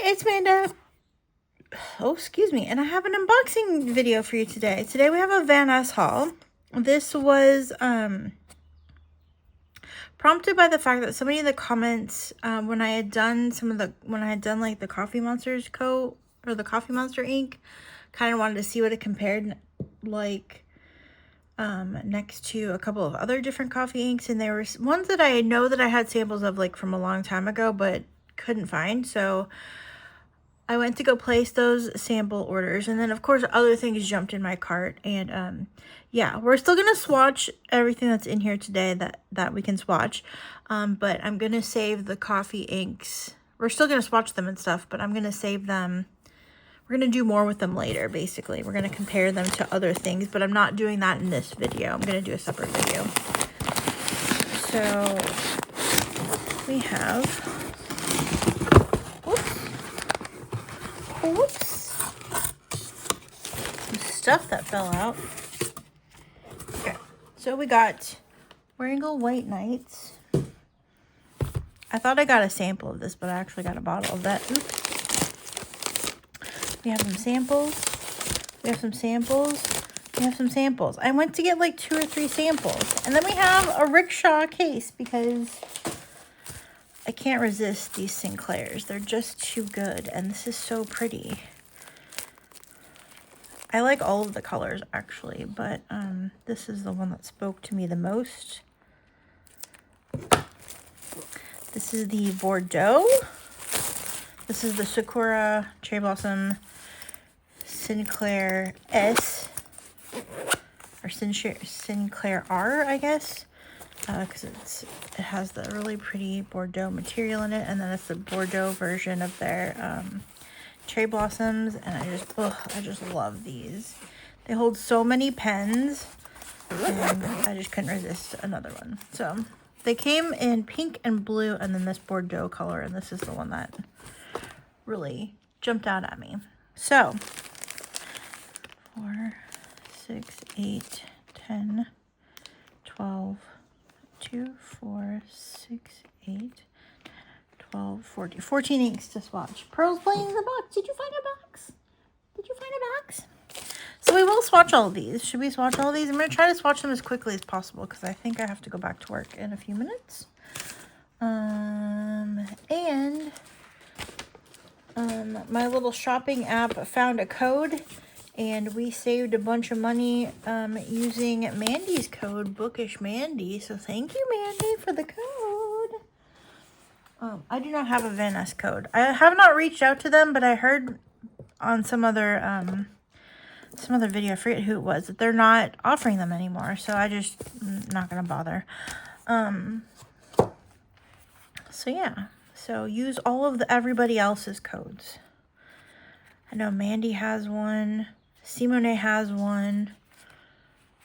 it's Amanda. Oh, excuse me. And I have an unboxing video for you today. Today we have a Vanness haul. This was prompted by the fact that somebody in the comments, when I had done like the Coffee Monsters coat or the Coffee Monster ink, kind of wanted to see what it compared like next to a couple of other different coffee inks, and there were ones that I know that I had samples of like from a long time ago but couldn't find, so I went to go place those sample orders, and then of course other things jumped in my cart. And yeah, we're still gonna swatch everything that's in here today that we can swatch, but I'm gonna save the coffee inks. We're still gonna swatch them and stuff, but I'm gonna save them. We're gonna do more with them later. Basically, we're gonna compare them to other things, but I'm not doing that in this video. I'm gonna do a separate video. So we have, whoops, some stuff that fell out. Okay, so we got Wearingeul White Nights. I thought I got a sample of this, but I actually got a bottle of that. Oops. We have some samples. We have some samples. We have some samples. I went to get like 2 or 3 samples. And then we have a rickshaw case because I can't resist these Sinclairs. They're just too good. And this is so pretty. I like all of the colors actually, but this is the one that spoke to me the most. This is the Bordeaux. This is the Sakura Cherry Blossom Sinclair S, or Sinclair R, I guess, because it has the really pretty Bordeaux material in it, and then it's the Bordeaux version of their cherry blossoms, and I just love these. They hold so many pens, and I just couldn't resist another one. So they came in pink and blue, and then this Bordeaux color, and this is the one that really jumped out at me. So 4, 6, 8, 10, 12, 2, 4, 6, 8, 12, 14. 14 inks to swatch. Pearl's playing in the box. Did you find a box? Did you find a box? So we will swatch all of these. Should we swatch all of these? I'm going to try to swatch them as quickly as possible because I think I have to go back to work in a few minutes. My little shopping app found a code, and we saved a bunch of money using Mandy's code, Bookish Mandy. So thank you, Mandy, for the code. I do not have a Vaness code. I have not reached out to them, but I heard on some other video, I forget who it was, that they're not offering them anymore. So I'm not gonna bother. So yeah. So use all of everybody else's codes. I know Mandy has one. Simone has one.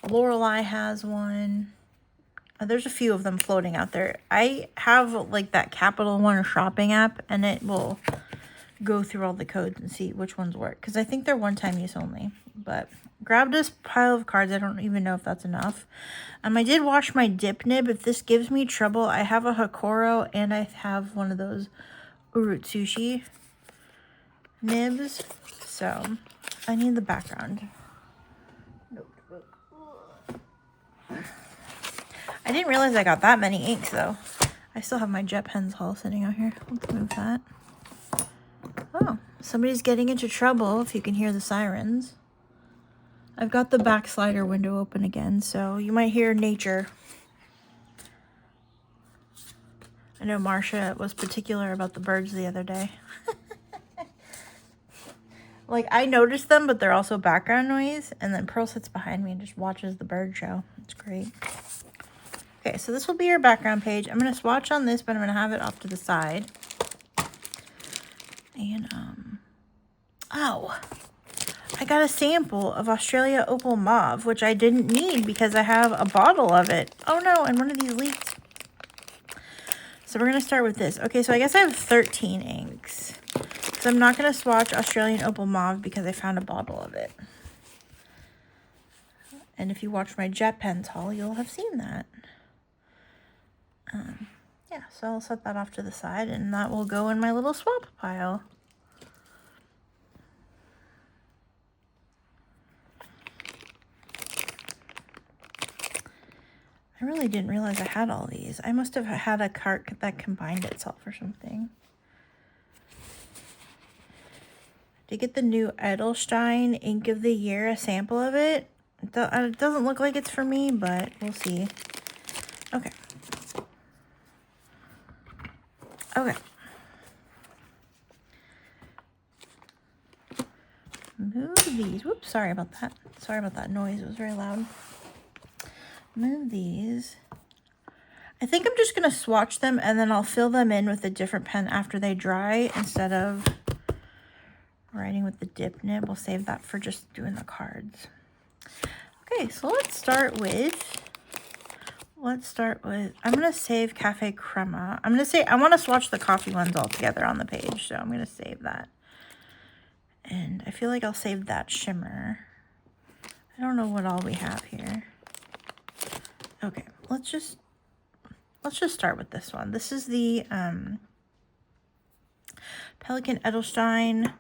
Lorelei has one. There's a few of them floating out there. I have like that Capital One shopping app, and it will go through all the codes and see which ones work. Because I think they're one-time use only. But grab this pile of cards. I don't even know if that's enough. I did wash my dip nib. If this gives me trouble, I have a Hakoro, and I have one of those Urutsushi nibs. So I need the background notebook. I didn't realize I got that many inks though. I still have my jet pens haul sitting out here. Let's move that. Oh, somebody's getting into trouble if you can hear the sirens. I've got the back slider window open again, so you might hear nature. I know Marcia was particular about the birds the other day. Like, I noticed them, but they're also background noise. And then Pearl sits behind me and just watches the bird show. It's great. Okay, so this will be your background page. I'm going to swatch on this, but I'm going to have it off to the side. And, oh, I got a sample of Australia Opal Mauve, which I didn't need because I have a bottle of it. Oh no, and one of these leaked. So we're going to start with this. Okay, so I guess I have 13 inks. So I'm not going to swatch Australian Opal Mauve because I found a bottle of it. And if you watch my jet pens haul, you'll have seen that. Yeah, so I'll set that off to the side, and that will go in my little swap pile. I really didn't realize I had all these. I must have had a cart that combined itself or something. To get the new Edelstein Ink of the Year, a sample of it. It doesn't look like it's for me, but we'll see. Okay. Okay. Move these. Whoops, sorry about that. Sorry about that noise. It was very loud. Move these. I think I'm just going to swatch them and then I'll fill them in with a different pen after they dry instead of writing with the dip nib. We'll save that for just doing the cards. Okay, so let's start with, I'm going to save Caffe Crema. I'm going to say, I want to swatch the coffee ones all together on the page, so I'm going to save that. And I feel like I'll save that Shimmer. I don't know what all we have here. Okay, let's just start with this one. This is the Pelikan Edelstein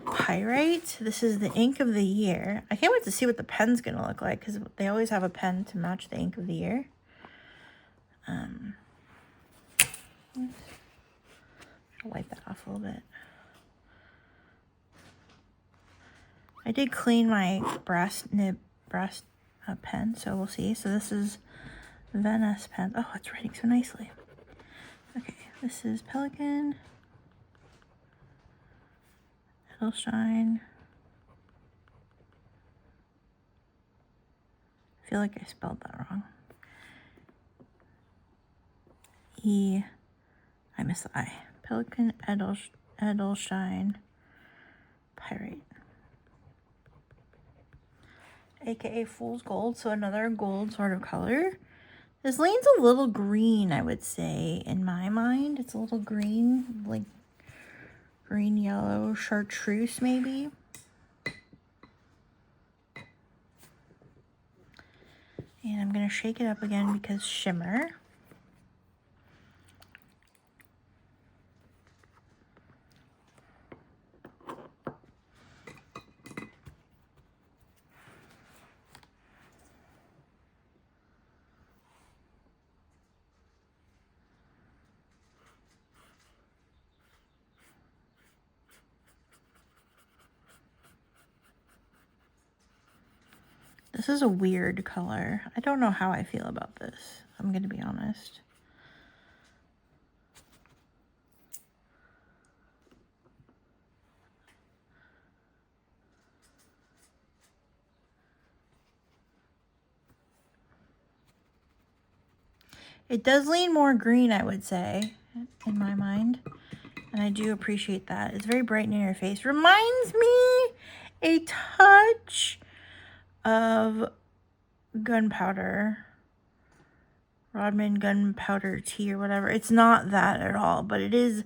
Pyrite. This is the ink of the year. I can't wait to see what the pen's gonna look like because they always have a pen to match the ink of the year. I'll wipe that off a little bit. I did clean my brass pen, so we'll see. So this is Vaness pen. Oh, it's writing so nicely. Okay, this is Pelikan Edelstein. I feel like I spelled that wrong. I missed the I. Pelikan Edelstein Pyrite. AKA Fool's Gold, so another gold sort of color. This leans a little green, I would say, in my mind. It's a little green, like green, yellow, chartreuse maybe. And I'm going to shake it up again because Shimmer. This is a weird color. I don't know how I feel about this. I'm going to be honest. It does lean more green, I would say, in my mind. And I do appreciate that. It's very bright near your face. Reminds me a touch of gunpowder. Rodman gunpowder tea or whatever. It's not that at all, but it is.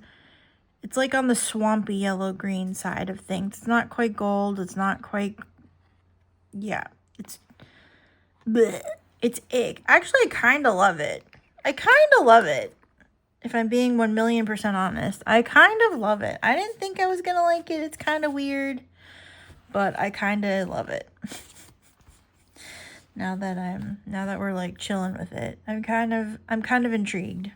It's like on the swampy yellow-green side of things. It's not quite gold. It's not quite. Yeah. It's. Bleh. It's ick. Actually, I kind of love it. I kind of love it. If I'm being 1,000,000% honest. I kind of love it. I didn't think I was going to like it. It's kind of weird. But I kind of love it. Now that we're like chilling with it, I'm kind of intrigued.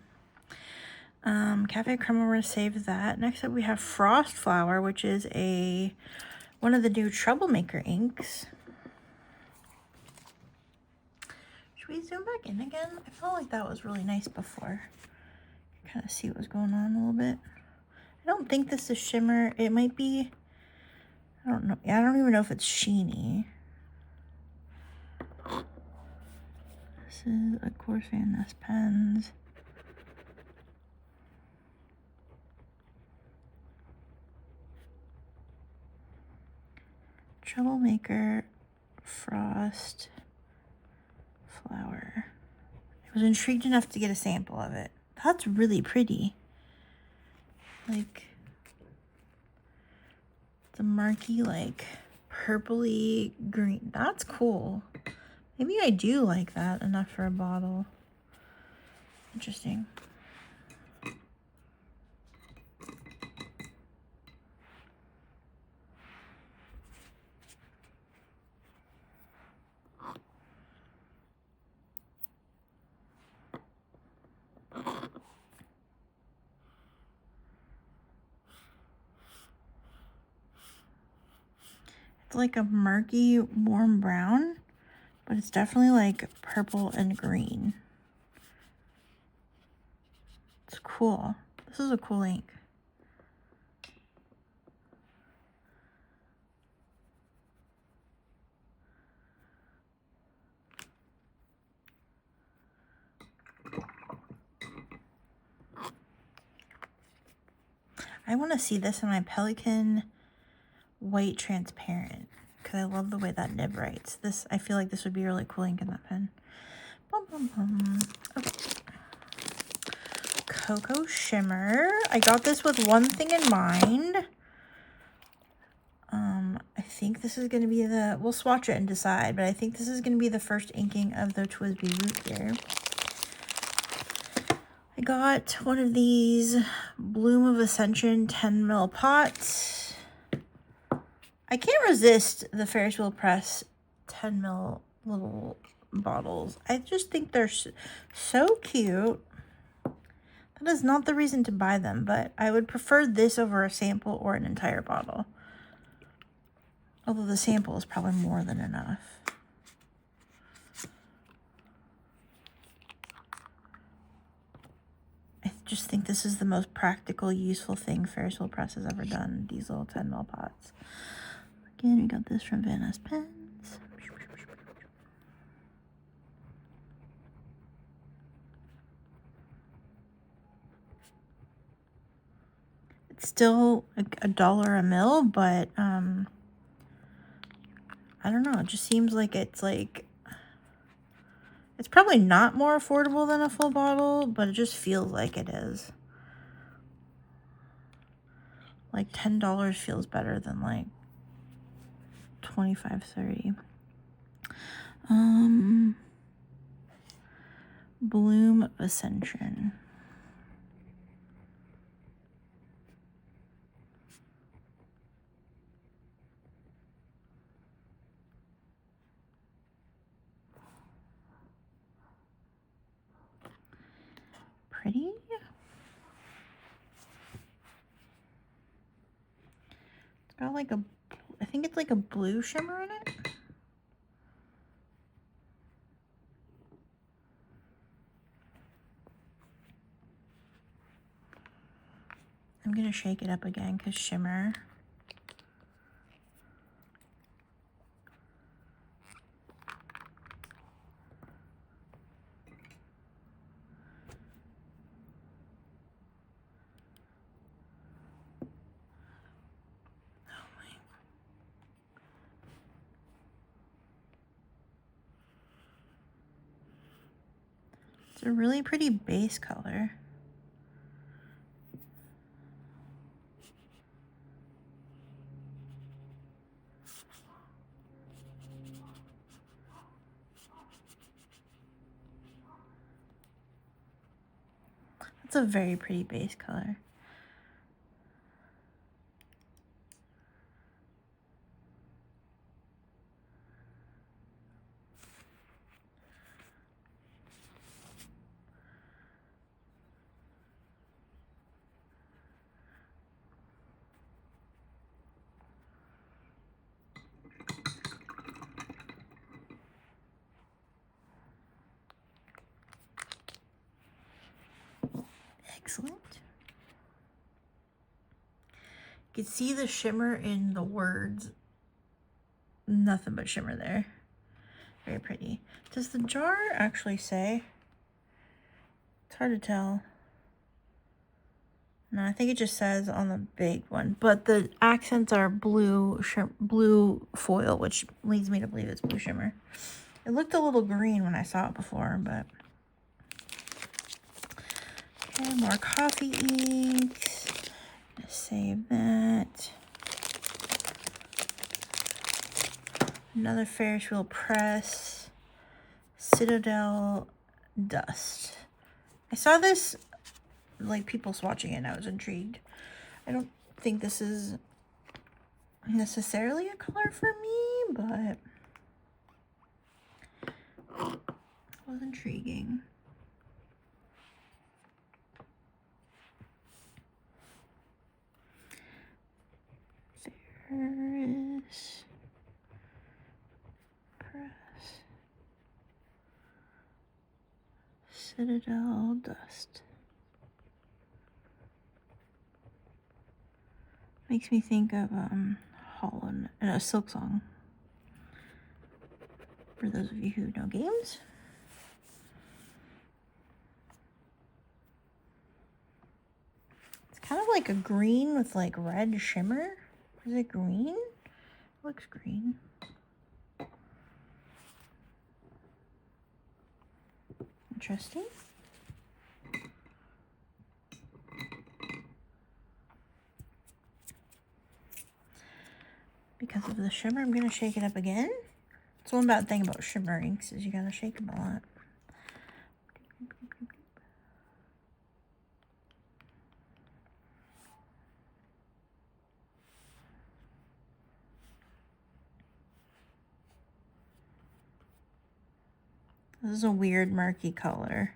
Caffe Crema, we're gonna save that. Next up we have Frost Flower, which is one of the new Troublemaker inks. Should we zoom back in again? I felt like that was really nice before. Kind of see what was going on a little bit. I don't think this is Shimmer. It might be. I don't know. I don't even know if it's sheeny. This is, of course, Vaness pens. Troublemaker Frost Flower. I was intrigued enough to get a sample of it. That's really pretty. Like, it's a murky, like, purpley green. That's cool. Maybe I do like that enough for a bottle. Interesting. It's like a murky, warm brown, but it's definitely like purple and green. It's cool. This is a cool ink. I want to see this in my Pelikan white transparent because I love the way that nib writes. This, I feel like this would be really cool ink in that pen. Bum, bum, bum. Okay. Cocoa Shimmer. I got this with one thing in mind. I think this is going to be the, we'll swatch it and decide, but I think this is going to be the first inking of the Twisby root beer. I got one of these Bloom of Ascension 10 ml pots. I can't resist the Ferris Wheel Press 10 ml little bottles. I just think they're so cute. That is not the reason to buy them, but I would prefer this over a sample or an entire bottle. Although the sample is probably more than enough. I just think this is the most practical, useful thing Ferris Wheel Press has ever done. These little 10 ml pots. Again, we got this from Vanness pens. It's still $1 a mil, but I don't know. It just seems like it's probably not more affordable than a full bottle, but it just feels like it is. Like $10 feels better than like $25, $30. Bloom of Ascension. Pretty. It's got like a, I think it's like a blue shimmer in it. I'm gonna shake it up again because shimmer. It's a really pretty base color. It's a very pretty base color. Excellent. You can see the shimmer in the words. Nothing but shimmer there. Very pretty. Does the jar actually say? It's hard to tell. No, I think it just says on the big one. But the accents are blue foil, which leads me to believe it's blue shimmer. It looked a little green when I saw it before, but... Okay, more coffee inks. Save that. Another Ferris Wheel Press. Citadel Dust. I saw this, like, people swatching it, and I was intrigued. I don't think this is necessarily a color for me, but it was intriguing. Ferris Citadel dust. Makes me think of Holland and a Silk Song. For those of you who know games. It's kind of like a green with like red shimmer. Is it green? It looks green. Interesting. Because of the shimmer, I'm going to shake it up again. It's one bad thing about shimmer inks is you got to shake them a lot. This is a weird murky color.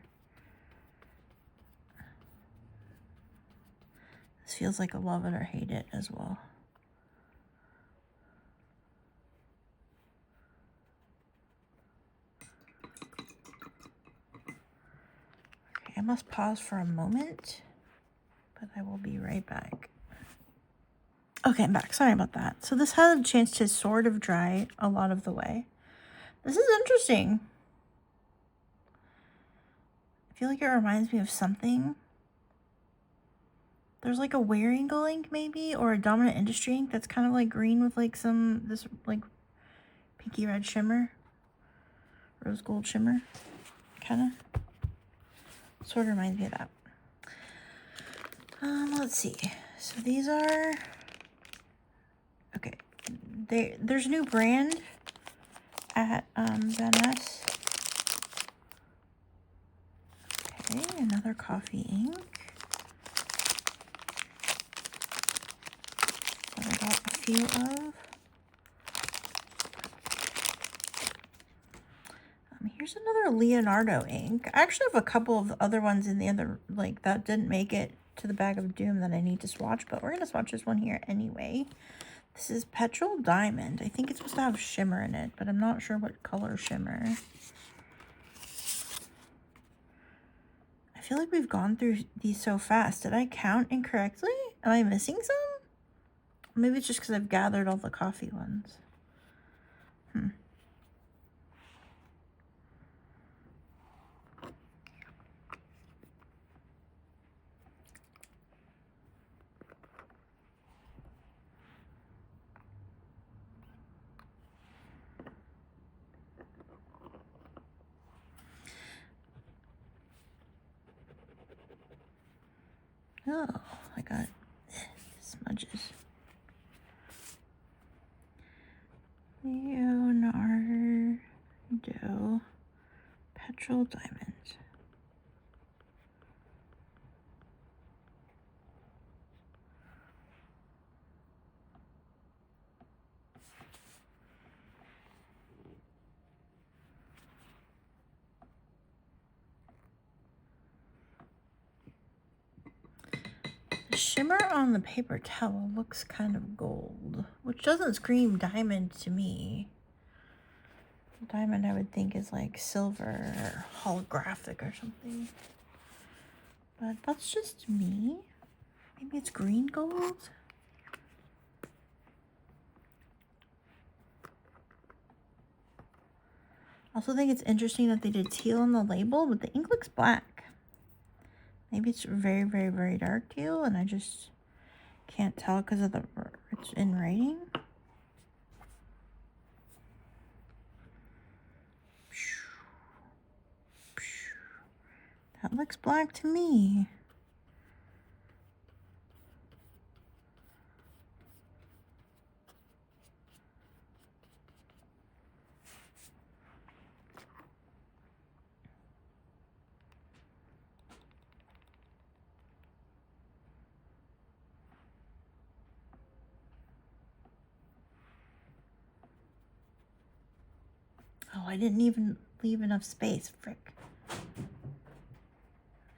This feels like a love it or hate it as well. Okay, I must pause for a moment, but I will be right back. Okay, I'm back. Sorry about that. So this had a chance to sort of dry a lot of the way. This is interesting. I feel like it reminds me of something. There's like a Wearingeul ink maybe, or a Dominant Industry ink that's kind of like green with like this like pinky red shimmer. Rose gold shimmer. Kind of. Sort of reminds me of that. Let's see. So these are... Okay. There's a new brand at Vaness. Okay, another coffee ink. That I got a few of. Here's another Leonardo ink. I actually have a couple of other ones in the other, like, that didn't make it to the bag of doom that I need to swatch, but we're going to swatch this one here anyway. This is Petrol Diamond. I think it's supposed to have shimmer in it, but I'm not sure what color shimmer. I feel like we've gone through these so fast. Did I count incorrectly? Am I missing some? Maybe it's just because I've gathered all the coffee ones. Oh, I got smudges. Leonardo Petrol Diamond. The shimmer on the paper towel looks kind of gold, which doesn't scream diamond to me. Diamond I would think is like silver or holographic or something. But that's just me. Maybe it's green gold? I also think it's interesting that they did teal on the label, but the ink looks black. Maybe it's very, very, very dark teal, and I just can't tell because of it's in writing. That looks black to me. Oh, I didn't even leave enough space. Frick.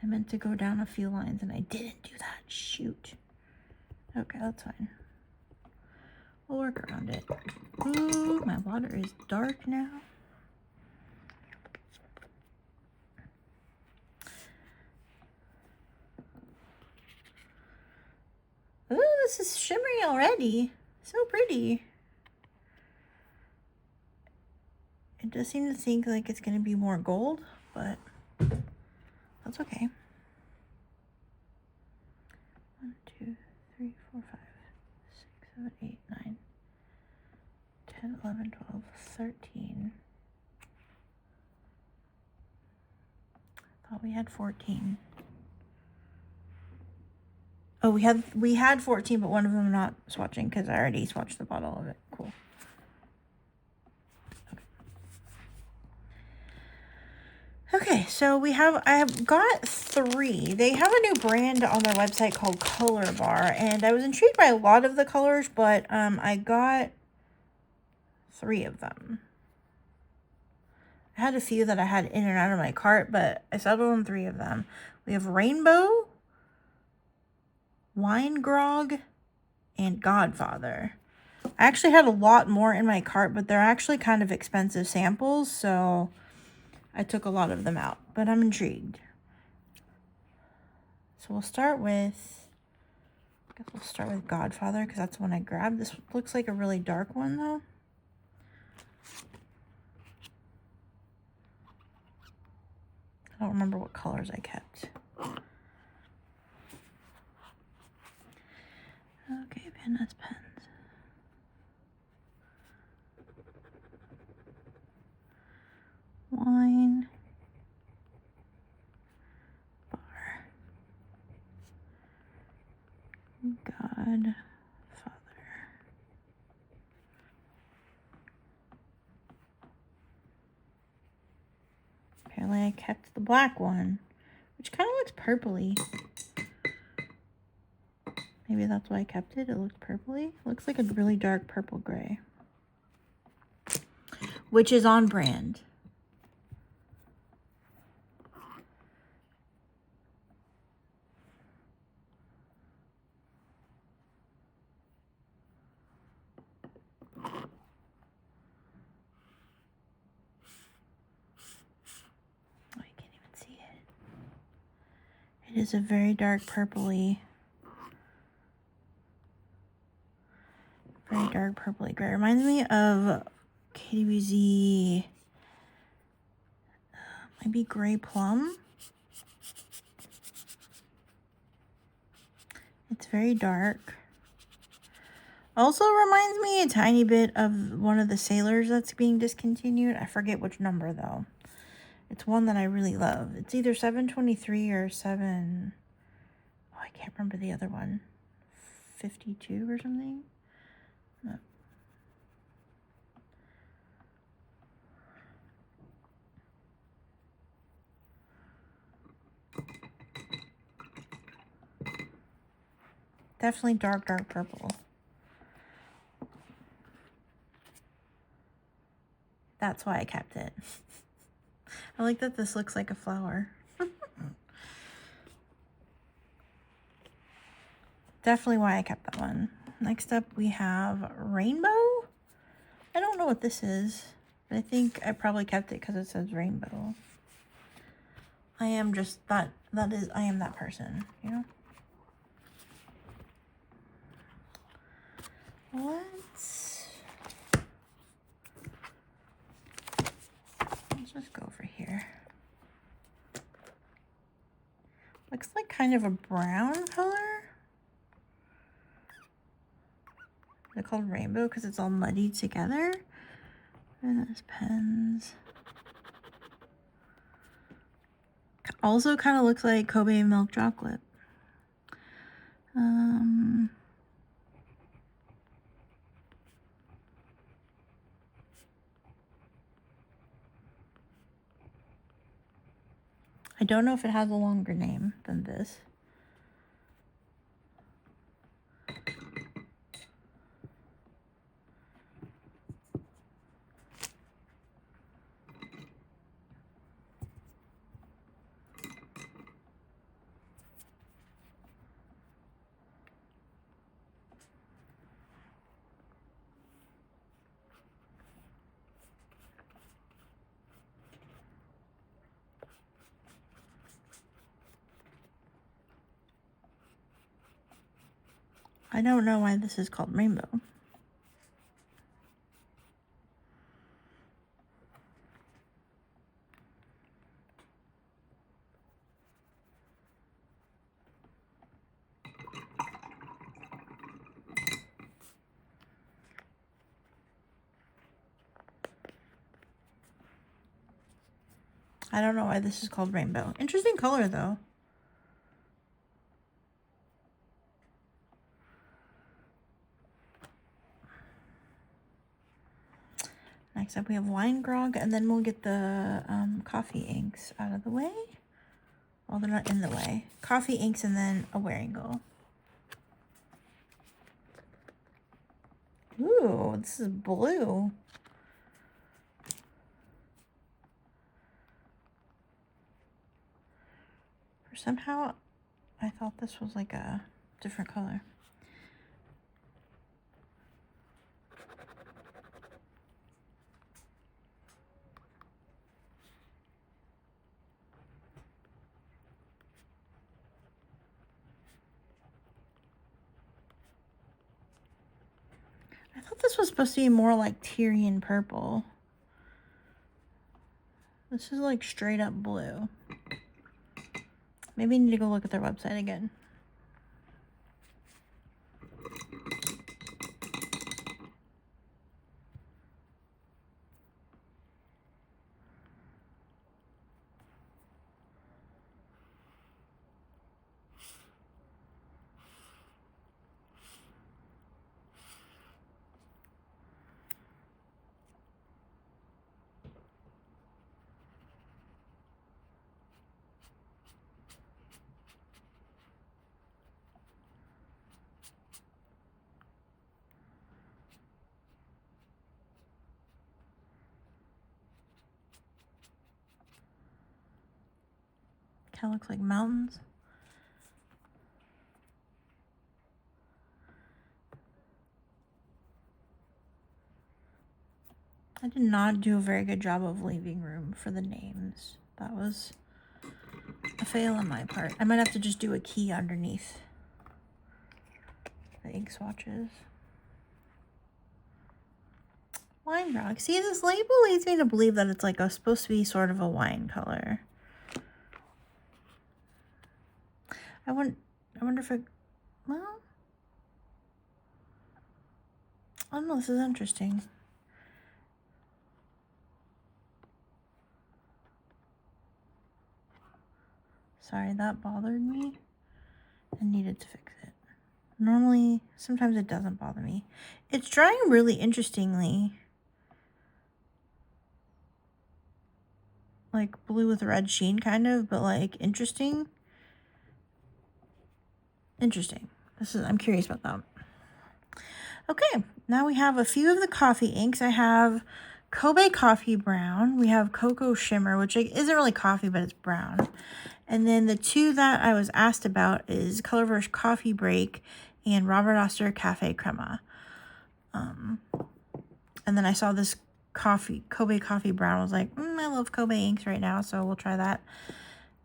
I meant to go down a few lines and I didn't do that. Shoot. Okay, that's fine. We'll work around it. Ooh, my water is dark now. this is shimmery already. So pretty. It does seem to think like it's going to be more gold, but that's okay. 1, 2, 3, 4, 5, 6, 7, 8, 9, 10, 11, 12, 13. Thought we had 14. Oh, we had 14, but one of them not swatching because I already swatched the bottle of it. Cool. Okay, so I have got 3. They have a new brand on their website called Colorverse, and I was intrigued by a lot of the colors, but I got 3 of them. I had a few that I had in and out of my cart, but I settled on 3 of them. We have Rainbow, Wearingeul, and Godfather. I actually had a lot more in my cart, but they're actually kind of expensive samples, so I took a lot of them out, but I'm intrigued. So we'll start with, Godfather, because that's the one I grabbed. This looks like a really dark one, though. I don't remember what colors I kept. Okay, Vaness pens. Wine. Bar. Godfather. Apparently I kept the black one, which kind of looks purpley. Maybe that's why I kept it. It looks purpley. It looks like a really dark purple gray, which is on brand. It is a very dark purpley. Very dark purpley gray. Reminds me of KWZ. Maybe Gray Plum. It's very dark. Also reminds me a tiny bit of one of the Sailors that's being discontinued. I forget which number though. It's one that I really love. It's either 723 or 7... Oh, I can't remember the other one. 52 or something? No. Definitely dark, dark purple. That's why I kept it. I like that this looks like a flower. Definitely why I kept that one. Next up we have Rainbow. I don't know what this is, but I think I probably kept it because it says rainbow. I am just I am that person, you know? Let's just go over here. Looks like kind of a brown color. They're called Rainbow because it's all muddied together. And there's pens. Also kind of looks like Kobe milk chocolate. I don't know if it has a longer name than this. I don't know why this is called rainbow. I don't know why this is called rainbow. Interesting color though. Next up we have wine grog, and then we'll get the coffee inks out of the way. Well, they're not in the way. Coffee inks and then a Wearingeul. Ooh, this is blue. Somehow I thought this was like a different color. I thought this was supposed to be more like Tyrian purple. This is like straight up blue. Maybe I need to go look at their website again. Kind of looks like mountains. I did not do a very good job of leaving room for the names. That was a fail on my part. I might have to just do a key underneath the ink swatches. Wine grog. See, this label leads me to believe that it's like supposed to be sort of a wine color. I wonder if it, well, I don't know, this is interesting. Sorry, that bothered me. I needed to fix it. Normally, sometimes it doesn't bother me. It's drying really interestingly. Like blue with red sheen kind of, but like interesting. Interesting. I'm curious about that. Okay, now we have a few of the coffee inks. I have Kobe Coffee Brown. We have Cocoa Shimmer, which isn't really coffee, but it's brown. And then the two that I was asked about is Colorverse Coffee Break and Robert Oster Caffe Crema. And then I saw this Kobe Coffee Brown. I was like, I love Kobe inks right now, so we'll try that.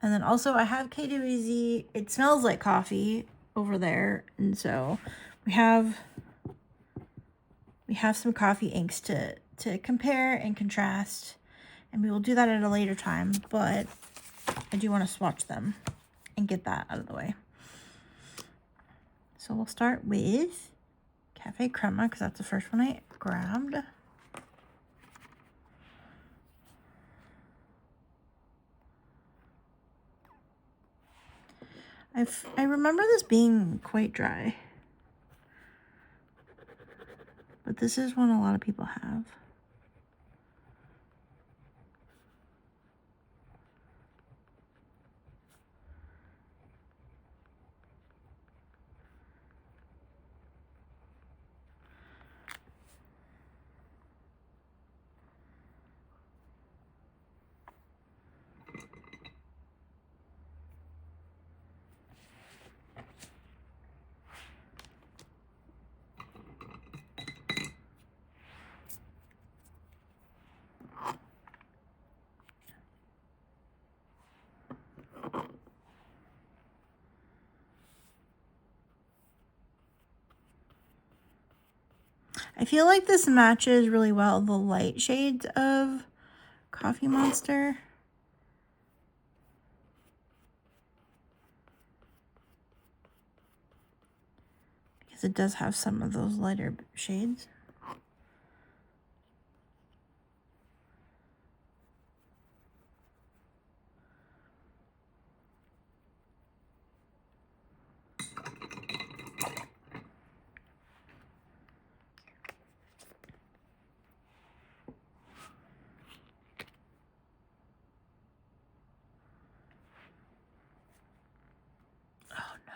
And then also I have KWZ. It smells like coffee over there, and so we have some coffee inks to compare and contrast, and we will do that at a later time, but I do want to swatch them and get that out of the way. So we'll start with Caffe Crema, because that's the first one I grabbed. I remember this being quite dry, but this is one a lot of people have. I feel like this matches really well the light shades of Coffee Monster. Because it does have some of those lighter shades. Oh no.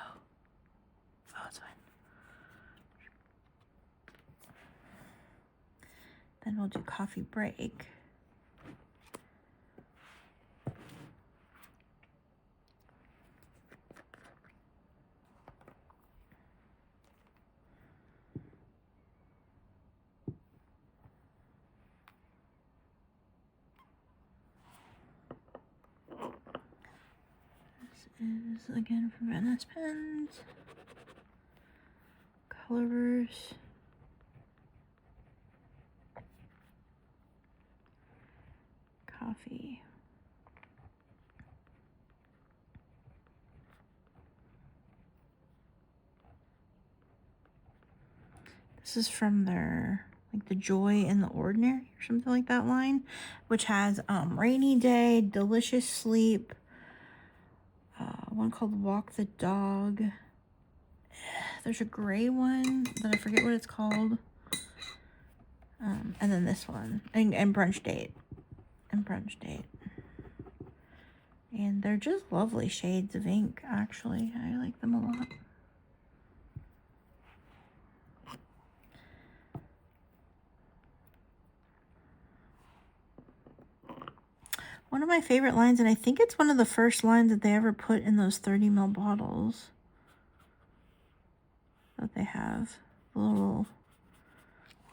Oh, it's fine. Then we'll do coffee break. This is again from Vanness pens. Colorverse. Coffee. This is from their, like, the Joy in the Ordinary or something like that line, which has Rainy Day, Delicious Sleep, one called Walk the Dog. There's a gray one that I forget what it's called. And then this one, and Brunch Date. And Brunch Date. And they're just lovely shades of ink, actually. I like them a lot. One of my favorite lines, and I think it's one of the first lines that they ever put in those 30 ml bottles that they have. A little,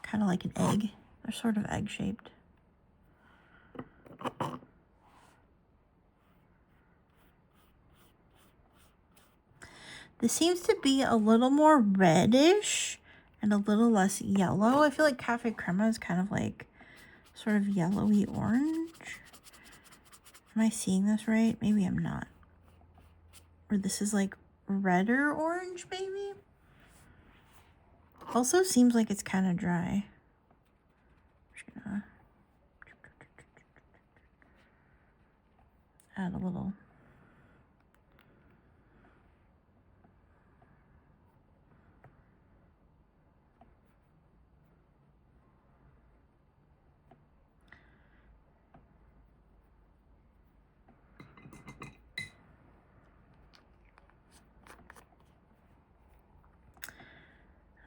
kind of like an egg. They're sort of egg shaped. This seems to be a little more reddish and a little less yellow. I feel like Caffe Crema is kind of like sort of yellowy orange. Am I seeing this right? Maybe I'm not. Or this is like redder orange, maybe? Also seems like it's kind of dry. I'm just gonna add a little.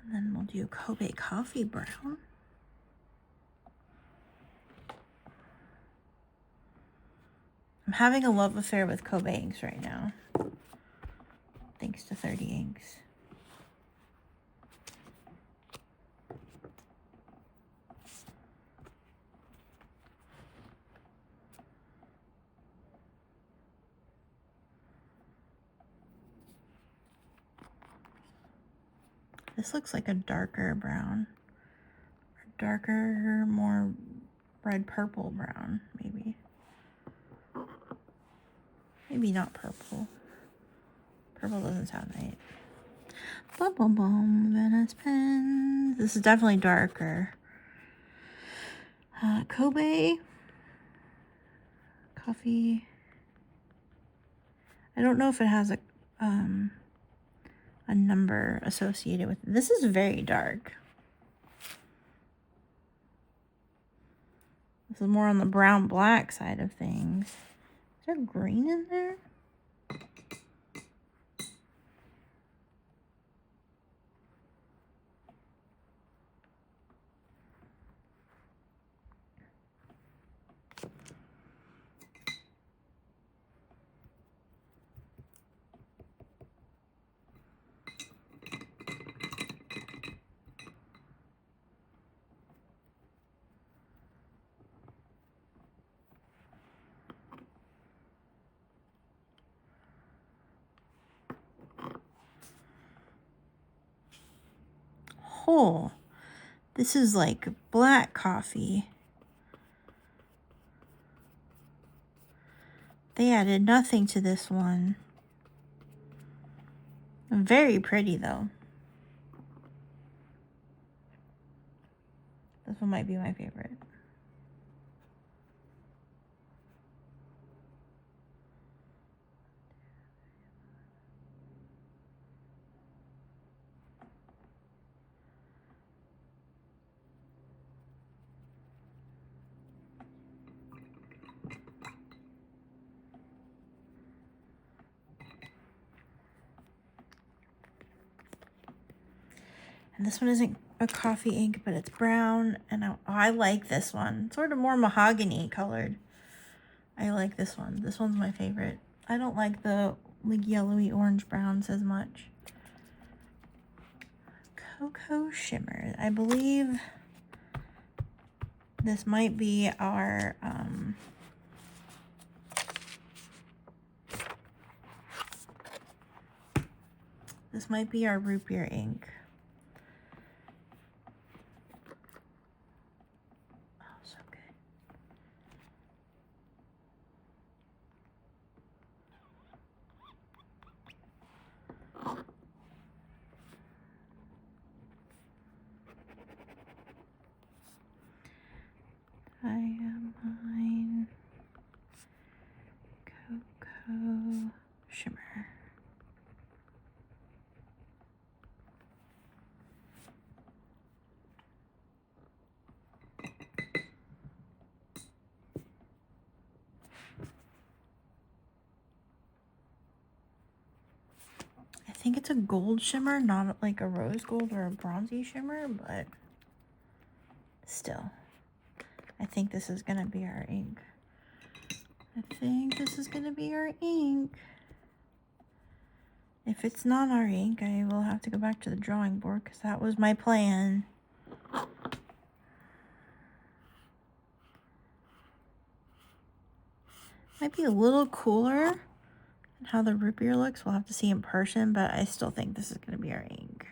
And then we'll do Kobe Coffee Brown. I'm having a love affair with Kobe inks right now. Thanks to 30 inks. This looks like a darker brown. A darker, more red-purple brown, maybe. Maybe not purple. Purple doesn't sound right. Bum bum bum, Vanness pens. This is definitely darker. Kobe. Coffee. I don't know if it has a number associated with it. This is very dark. This is more on the brown black side of things. Is there green in there? Oh, This is like black coffee. They added nothing to this one. Very pretty though. This one might be my favorite. And this one isn't a coffee ink, but it's brown. And I like this one. It's sort of more mahogany colored. I like this one. This one's my favorite. I don't like the like yellowy orange browns as much. Cocoa Shimmer. I believe this might be our root beer ink. Oh, so good. Diamine Cocoa Shimmer. I think it's a gold shimmer, not like a rose gold or a bronzy shimmer, but still. I think this is going to be our ink. If it's not our ink, I will have to go back to the drawing board because that was my plan. Might be a little cooler than how the root beer looks. We'll have to see in person, but I still think this is going to be our ink.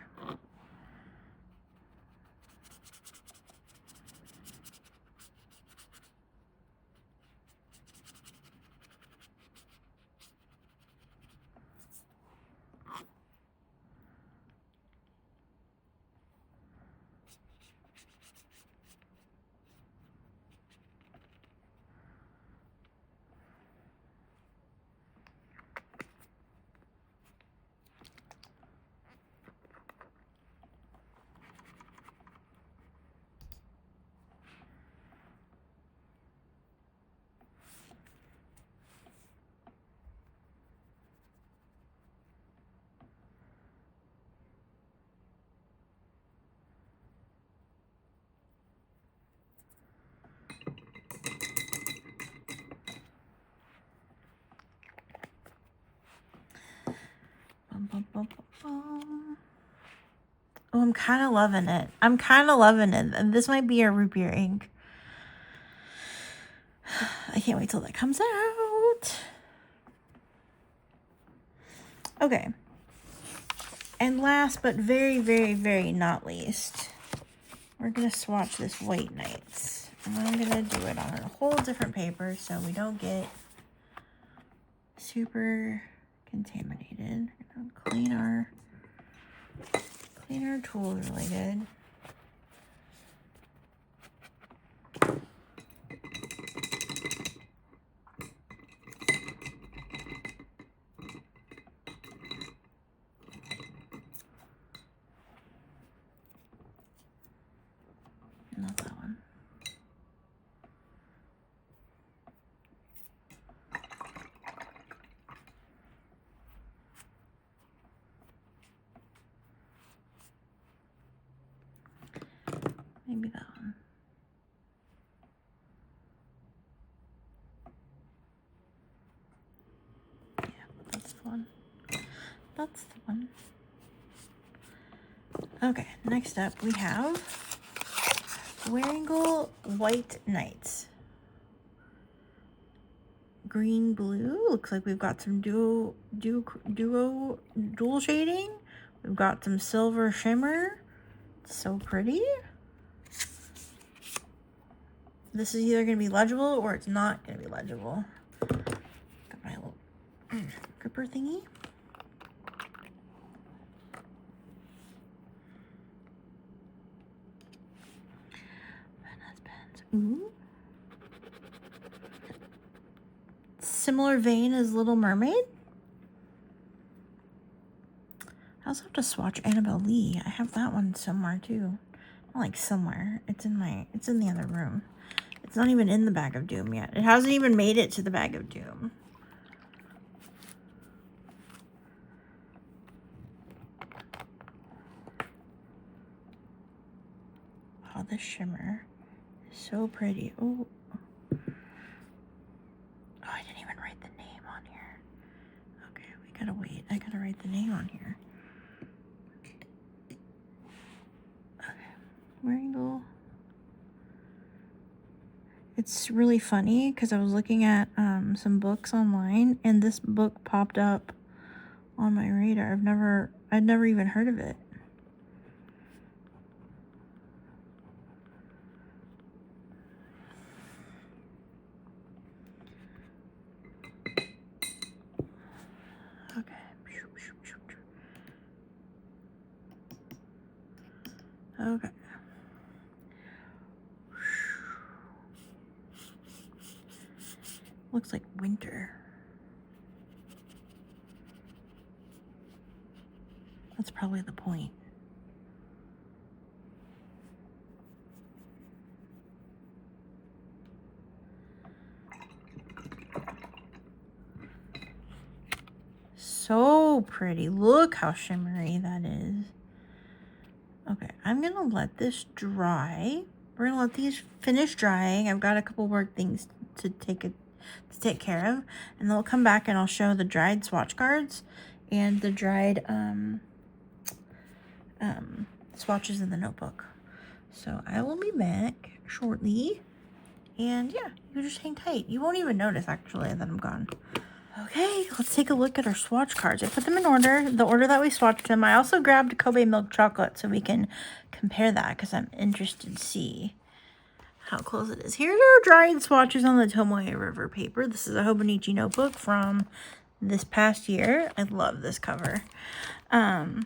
Oh, I'm kind of loving it. And this might be our root beer ink. I can't wait till that comes out. Okay. And last but very, very, very not least, we're going to swatch this White Nights. And I'm going to do it on a whole different paper so we don't get super contaminated. Clean our tools really good. Not that one. Maybe that one. Yeah, that's the one. That's the one. Okay, next up we have Wearingeul White Nights. Green blue. Looks like we've got some dual shading. We've got some silver shimmer. So pretty. this is either going to be legible or it's not going to be legible. Got my little gripper thingy. Vaness pens. Ooh. Similar vein as Little Mermaid. I also have to swatch Annabelle Lee. I have that one somewhere too. Not like somewhere. It's in the other room. It's not even in the Bag of Doom yet. It hasn't even made it to the Bag of Doom. Oh, this shimmer is so pretty. Oh. Oh, I didn't even write the name on here. Okay, we gotta wait. I gotta write the name on here. Okay, Wearingeul. It's really funny because I was looking at some books online and this book popped up on my radar. I'd never even heard of it. Okay. Okay. Looks like winter. That's probably the point. So pretty. Look how shimmery that is. Okay, I'm gonna let this dry. We're gonna let these finish drying. I've got a couple more things to take care of, and then we'll come back and I'll show the dried swatch cards and the dried swatches in the notebook. So I will be back shortly, and yeah, you just hang tight. You won't even notice actually that I'm gone. Okay, let's take a look at our swatch cards. I put them in order, the order that we swatched them. I also grabbed Kobe milk chocolate so we can compare that because I'm interested to see how close it is. Here's our dried swatches on the Tomoe River paper. This is a Hobonichi notebook from this past year. I love this cover. I love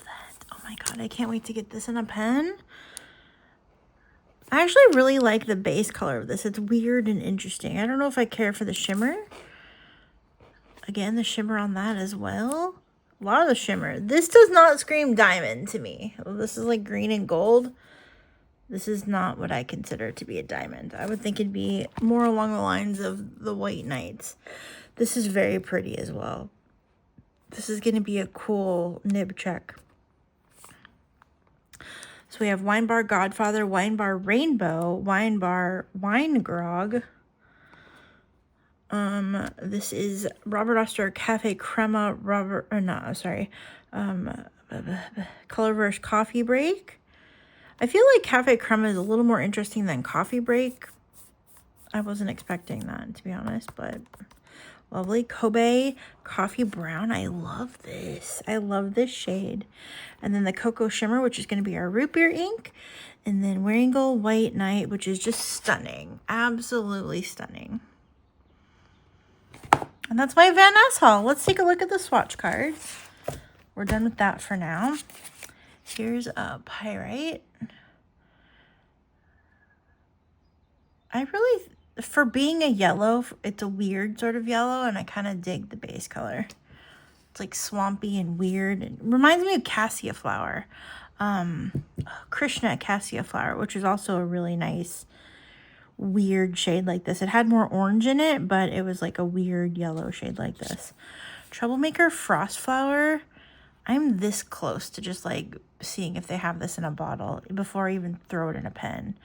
that. Oh my god, I can't wait to get this in a pen. I actually really like the base color of this. It's weird and interesting. I don't know if I care for the shimmer. Again, the shimmer on that as well. A lot of the shimmer. This does not scream diamond to me. This is like green and gold. This is not what I consider to be a diamond. I would think it'd be more along the lines of the White Knights. This is very pretty as well. This is going to be a cool nib check. So we have Wine Bar Godfather, Wine Bar Rainbow, Wine Bar Wine Grog. This is Robert Oster Caffe Crema Colorverse Coffee Break. I feel like Caffe Crema is a little more interesting than Coffee Break. I wasn't expecting that, to be honest, but lovely. Kobe Coffee Brown. I love this. I love this shade. And then the Cocoa Shimmer, which is going to be our root beer ink. And then Wearingeul White Knight, which is just stunning. Absolutely stunning. And that's my Vaness haul. Let's take a look at the swatch cards. We're done with that for now. Here's a Pyrite. I really, for being a yellow, it's a weird sort of yellow, and I kind of dig the base color. It's like swampy and weird. It reminds me of Cassia Flower. Krishna Cassia Flower, which is also a really nice weird shade like this. It had more orange in it, but it was like a weird yellow shade like this. Troublemaker Frost Flower. I'm this close to just like seeing if they have this in a bottle before I even throw it in a pen.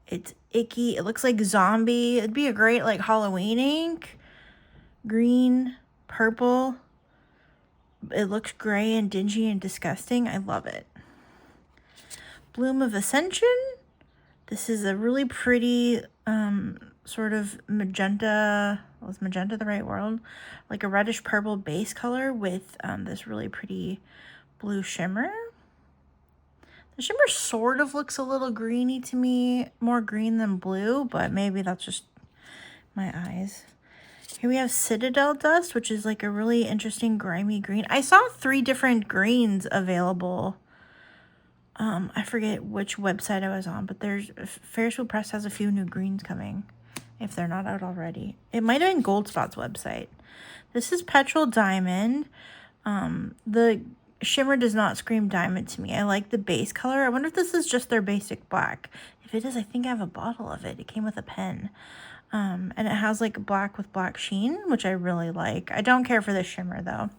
It's icky. It looks like zombie. It'd be a great like Halloween ink. Green, purple. It looks gray and dingy and disgusting. I love it. Bloom of Ascension. This is a really pretty sort of magenta. Was magenta the right word? Like a reddish purple base color with this really pretty blue shimmer. The shimmer sort of looks a little greeny to me, more green than blue, but maybe that's just my eyes. Here we have Citadel Dust, which is like a really interesting grimy green. I saw 3 different greens available. I forget which website I was on, but there's Ferris Wheel Press has a few new greens coming, if they're not out already. It might have been Goldspot's website. This is Petrol Diamond. The shimmer does not scream diamond to me. I like the base color. I wonder if this is just their basic black. If it is, I think I have a bottle of it. It came with a pen. And it has like black with black sheen, which I really like. I don't care for the shimmer though.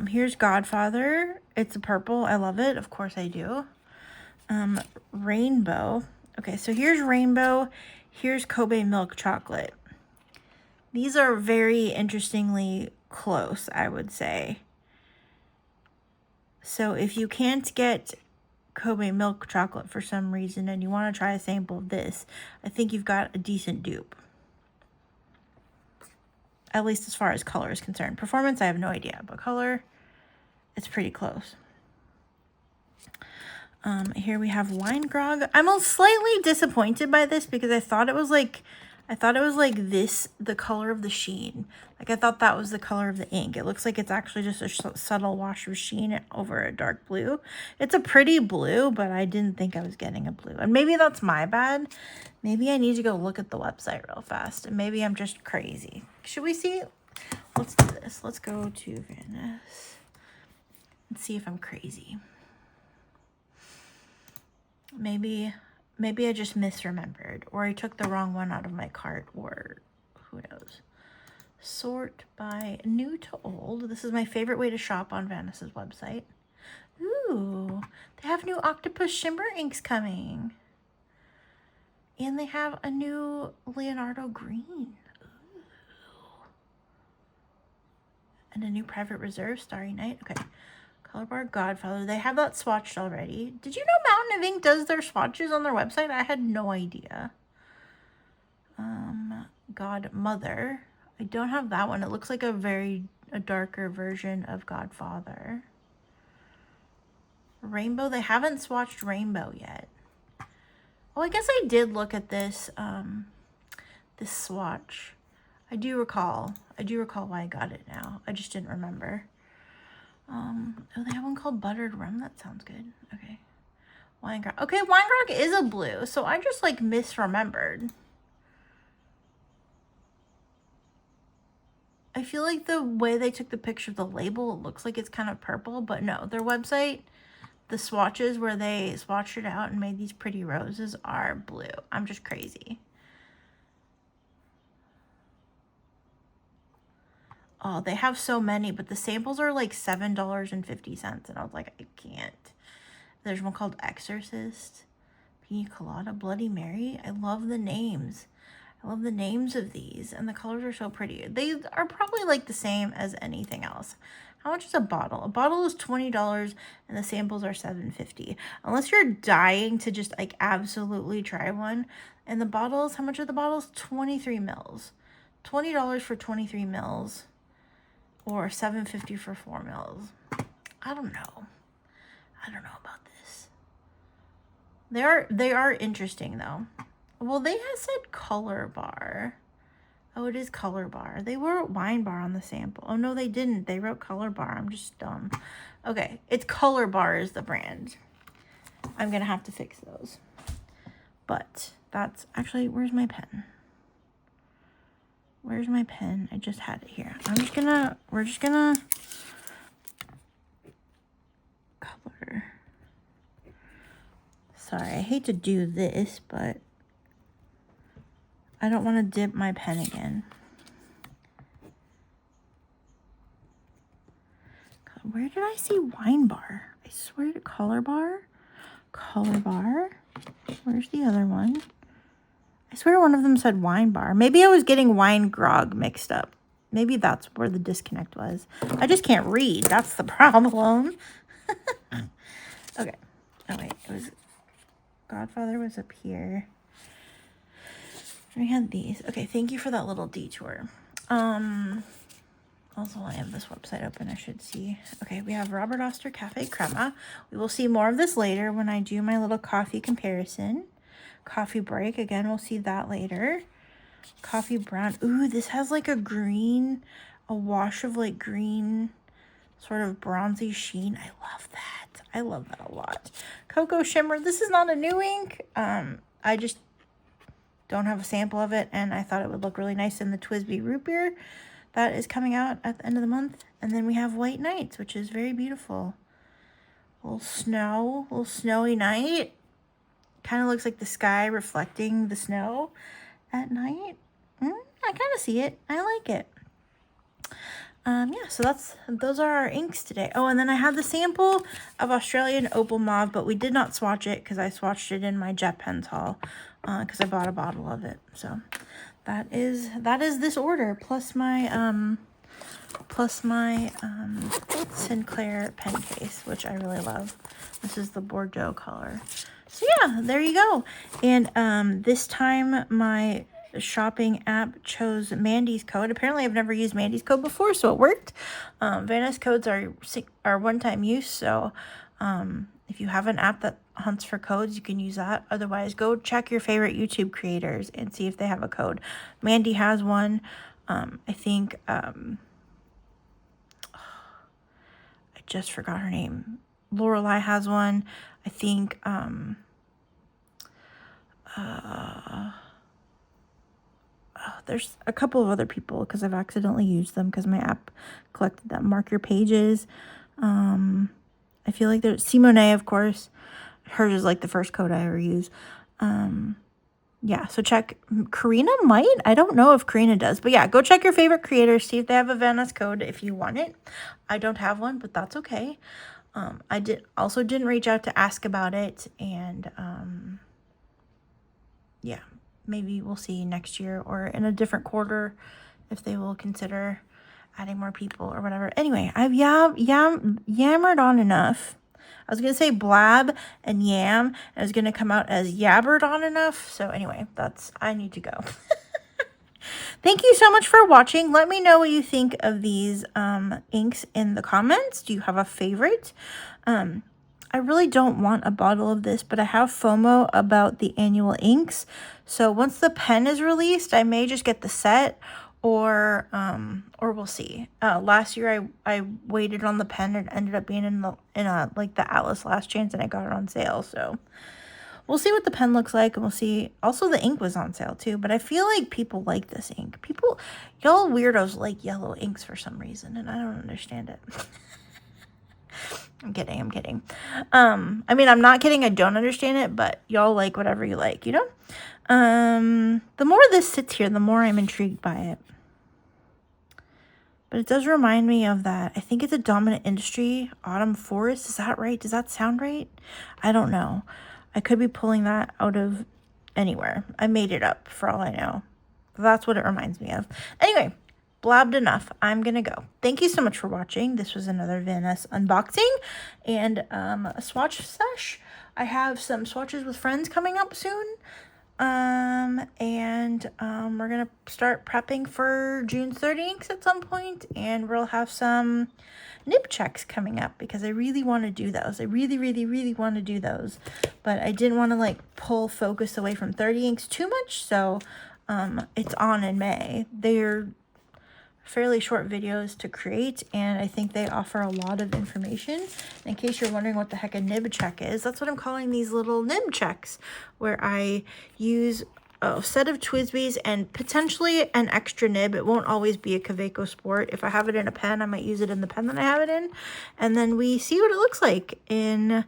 Here's Godfather. It's a purple. I love it. Of course I do. Rainbow. Okay, so here's Rainbow. Here's Kobe Milk Chocolate. These are very interestingly close, I would say. So if you can't get Kobe Milk Chocolate for some reason and you want to try a sample of this, I think you've got a decent dupe. At least as far as color is concerned. Performance, I have no idea, but color, it's pretty close. Here we have Wine Grog. I'm slightly disappointed by this because I thought it was like this, the color of the sheen. Like I thought that was the color of the ink. It looks like it's actually just a subtle wash of sheen over a dark blue. It's a pretty blue, but I didn't think I was getting a blue. And maybe that's my bad. Maybe I need to go look at the website real fast. And maybe I'm just crazy. Should we see? Let's do this. Let's go to Vaness and see if I'm crazy. Maybe I just misremembered, or I took the wrong one out of my cart, or who knows. Sort by new to old. This is my favorite way to shop on Vanness's website. Ooh, they have new Octopus Shimmer inks coming. And they have a new Leonardo green. Ooh. And a new Private Reserve Starry Night. Okay. Color Bar Godfather. They have that swatched already. Did you know Mountain of Ink does their swatches on their website? I had no idea. Godmother. I don't have that one. It looks like a darker version of Godfather. Rainbow. They haven't swatched Rainbow yet. Oh, I guess I did look at this this swatch. I do recall why I got it now. I just didn't remember. Oh, they have one called Buttered Rum. That sounds good. Okay. Wine Grog. Okay, Wine Grog is a blue, so I just like misremembered. I feel like the way they took the picture of the label, it looks like it's kind of purple, but no, their website, the swatches where they swatched it out and made these pretty roses are blue. I'm just crazy. Oh, they have so many, but the samples are like $7.50. And I was like, I can't. There's one called Exorcist, Pina Colada, Bloody Mary. I love the names. I love the names of these. And the colors are so pretty. They are probably like the same as anything else. How much is a bottle? A bottle is $20 and the samples are $7.50. Unless you're dying to just like absolutely try one. And the bottles, how much are the bottles? 23 mils. $20 for 23 mils. Or $7.50 for 4 mils. I don't know. I don't know about this. They are interesting though. Well, they had said Color Bar. Oh, it is Color Bar. They wrote Wine Bar on the sample. Oh no, they didn't. They wrote Color Bar. I'm just dumb. Okay, it's Color Bar is the brand. I'm gonna have to fix those. But that's actually, where's my pen? Where's my pen? I just had it here. We're just gonna color. Sorry, I hate to do this, but I don't want to dip my pen again. Where did I see Wine Bar? I swear to Color Bar. Color Bar. Where's the other one? I swear one of them said Wine Bar. Maybe I was getting Wine Grog mixed up. Maybe that's where the disconnect was. I just can't read. That's the problem. Okay. Oh, wait. It was... Godfather was up here. We had these. Okay, thank you for that little detour. Also, I have this website open. I should see. Okay, we have Robert Oster Caffe Crema. We will see more of this later when I do my little coffee comparison. Coffee break. Again, we'll see that later. Coffee brown. Ooh, this has like a green, a wash of like green, sort of bronzy sheen. I love that. I love that a lot. Cocoa Shimmer. This is not a new ink. I just don't have a sample of it, and I thought it would look really nice in the Twisby Root Beer. That is coming out at the end of the month. And then we have White Nights, which is very beautiful. A little snow, a little snowy night. Kind of looks like the sky reflecting the snow at night. I kind of see it. I like it. Yeah, so those are our inks today. Oh, and then I have the sample of Australian Opal Mauve, but we did not swatch it because I swatched it in my Jet Pens haul because I bought a bottle of it. So that is this order plus my Sinclair pen case, which I really love. This is the Bordeaux color. So yeah, there you go. And this time my shopping app chose Mandy's code. Apparently I've never used Mandy's code before, so it worked. Vaness codes are one-time use, so if you have an app that hunts for codes, you can use that. Otherwise, go check your favorite YouTube creators and see if they have a code. Mandy has one. I think I just forgot her name. Lorelei has one. I think there's a couple of other people because I've accidentally used them because my app collected them. Mark Your Pages. I feel like there's Simone, of course. Hers is like the first code I ever use. Yeah, so check. Karina might. I don't know if Karina does. But yeah, go check your favorite creators. See if they have a Vaness code if you want it. I don't have one, but that's okay. I didn't reach out to ask about it. And yeah, maybe we'll see next year or in a different quarter if they will consider adding more people or whatever. Anyway, I've yammered on enough. I was going to say blab and yam, and it was going to come out as yabbered on enough. So anyway, I need to go. Thank you so much for watching. Let me know what you think of these inks in the comments. Do you have a favorite? I really don't want a bottle of this, but I have FOMO about the annual inks. So once the pen is released, I may just get the set, or we'll see. Last year I waited on the pen and it ended up being in like the Atlas Last Chance, and I got it on sale. So we'll see what the pen looks like, and we'll see. Also, the ink was on sale too, but I feel like people like this ink. Y'all weirdos like yellow inks for some reason, and I don't understand it. I'm kidding. I mean, I'm not kidding. I don't understand it, but y'all like whatever you like, you know? The more this sits here, the more I'm intrigued by it. But it does remind me of that. I think it's a Dominant Industry Autumn Forest. Is that right? Does that sound right? I don't know. I could be pulling that out of anywhere. I made it up for all I know. That's what it reminds me of. Anyway, blabbed enough. I'm going to go. Thank you so much for watching. This was another Vaness unboxing and a swatch sesh. I have some swatches with friends coming up soon. We're going to start prepping for June 30 inks at some point, and we'll have some nib checks coming up because I really want to do those. I really want to do those, but I didn't want to like pull focus away from 30 inks too much. So, it's on in May. They're fairly short videos to create, and I think they offer a lot of information. In case you're wondering what the heck a nib check is, that's what I'm calling these little nib checks, where I use a set of Twisbys and potentially an extra nib. It won't always be a Kaweco Sport. If I have it in a pen, I might use it in the pen that I have it in, and then we see what it looks like in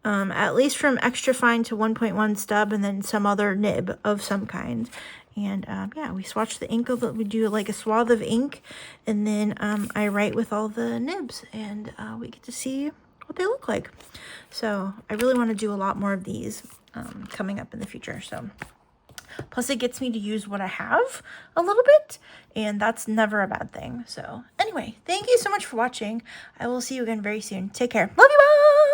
at least from extra fine to 1.1 stub, and then some other nib of some kind. And yeah, we swatch the ink over. We do like a swath of ink, and then I write with all the nibs, and we get to see what they look like. So I really want to do a lot more of these coming up in the future. So plus it gets me to use what I have a little bit, and that's never a bad thing. So anyway, thank you so much for watching. I will see you again very soon. Take care. Love you, bye.